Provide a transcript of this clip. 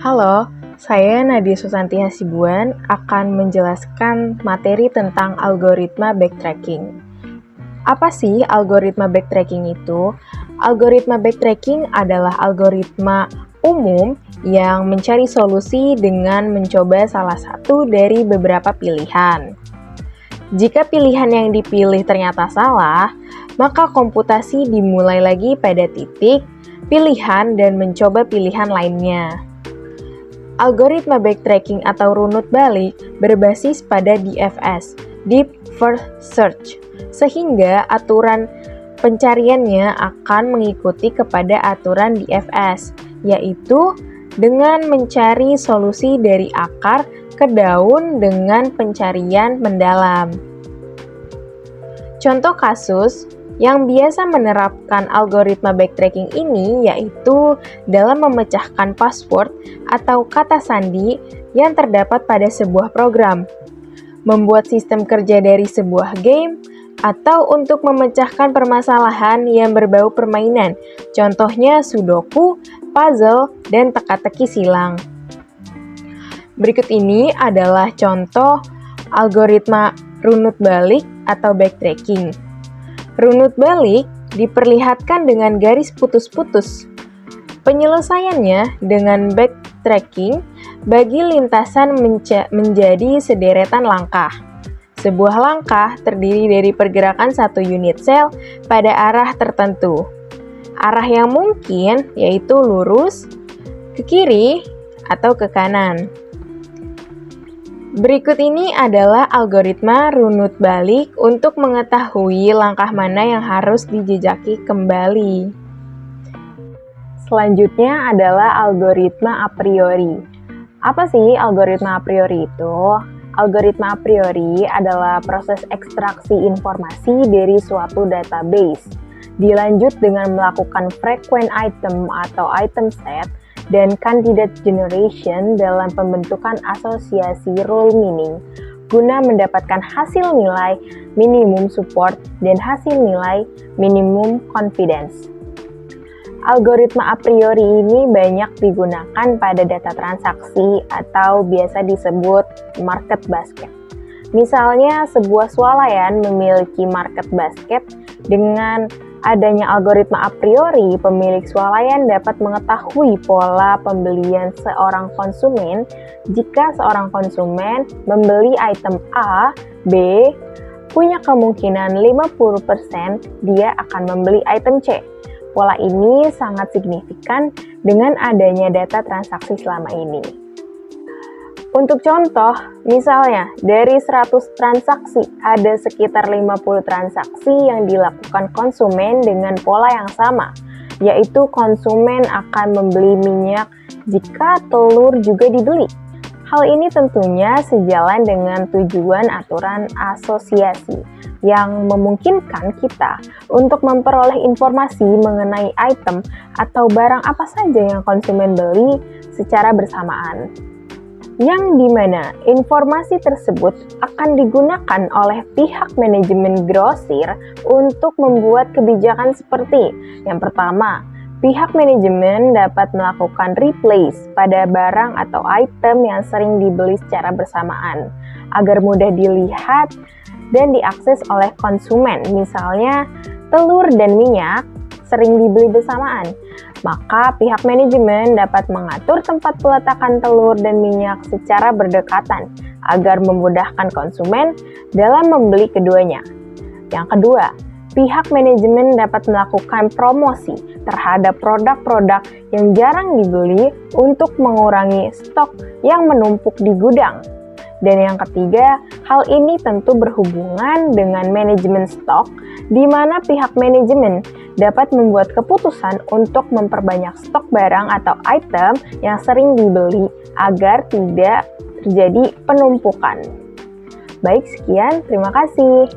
Halo, saya Nadia Susanti Hasibuan akan menjelaskan materi tentang algoritma backtracking. Apa sih algoritma backtracking itu? Algoritma backtracking adalah algoritma umum yang mencari solusi dengan mencoba salah satu dari beberapa pilihan. Jika pilihan yang dipilih ternyata salah, maka komputasi dimulai lagi pada titik pilihan dan mencoba pilihan lainnya. Algoritma backtracking atau runut balik berbasis pada DFS, Deep First Search, sehingga aturan pencariannya akan mengikuti kepada aturan DFS, yaitu dengan mencari solusi dari akar ke daun dengan pencarian mendalam. Contoh kasus yang biasa menerapkan algoritma backtracking ini yaitu dalam memecahkan password atau kata sandi yang terdapat pada sebuah program, membuat sistem kerja dari sebuah game, atau untuk memecahkan permasalahan yang berbau permainan, contohnya sudoku, puzzle, dan teka-teki silang. Berikut ini adalah contoh algoritma runut balik atau backtracking. Runut balik diperlihatkan dengan garis putus-putus. Penyelesaiannya dengan backtracking bagi lintasan menjadi sederetan langkah. Sebuah langkah terdiri dari pergerakan satu unit sel pada arah tertentu. Arah yang mungkin yaitu lurus, ke kiri, atau ke kanan. Berikut ini adalah algoritma runut balik untuk mengetahui langkah mana yang harus dijejaki kembali. Selanjutnya adalah algoritma a priori. Apa sih algoritma a priori itu? Algoritma a priori adalah proses ekstraksi informasi dari suatu database. Dilanjut dengan melakukan frequent item atau item set dan candidate generation dalam pembentukan asosiasi rule meaning guna mendapatkan hasil nilai minimum support dan hasil nilai minimum confidence. Algoritma a priori ini banyak digunakan pada data transaksi atau biasa disebut market basket. Misalnya, sebuah swalayan memiliki market basket. Dengan adanya algoritma a priori, pemilik swalayan dapat mengetahui pola pembelian seorang konsumen. Jika seorang konsumen membeli item A, B, punya kemungkinan 50% dia akan membeli item C. Pola ini sangat signifikan dengan adanya data transaksi selama ini. Untuk contoh, misalnya dari 100 transaksi, ada sekitar 50 transaksi yang dilakukan konsumen dengan pola yang sama, yaitu konsumen akan membeli minyak jika telur juga dibeli. Hal ini tentunya sejalan dengan tujuan aturan asosiasi yang memungkinkan kita untuk memperoleh informasi mengenai item atau barang apa saja yang konsumen beli secara bersamaan. Yang dimana informasi tersebut akan digunakan oleh pihak manajemen grosir untuk membuat kebijakan seperti yang pertama, pihak manajemen dapat melakukan replace pada barang atau item yang sering dibeli secara bersamaan agar mudah dilihat dan diakses oleh konsumen. Misalnya, telur dan minyak sering dibeli bersamaan. Maka pihak manajemen dapat mengatur tempat peletakan telur dan minyak secara berdekatan agar memudahkan konsumen dalam membeli keduanya. Yang kedua, pihak manajemen dapat melakukan promosi terhadap produk-produk yang jarang dibeli untuk mengurangi stok yang menumpuk di gudang. Dan yang ketiga, hal ini tentu berhubungan dengan manajemen stok, di mana pihak manajemen dapat membuat keputusan untuk memperbanyak stok barang atau item yang sering dibeli agar tidak terjadi penumpukan. Baik, sekian. Terima kasih.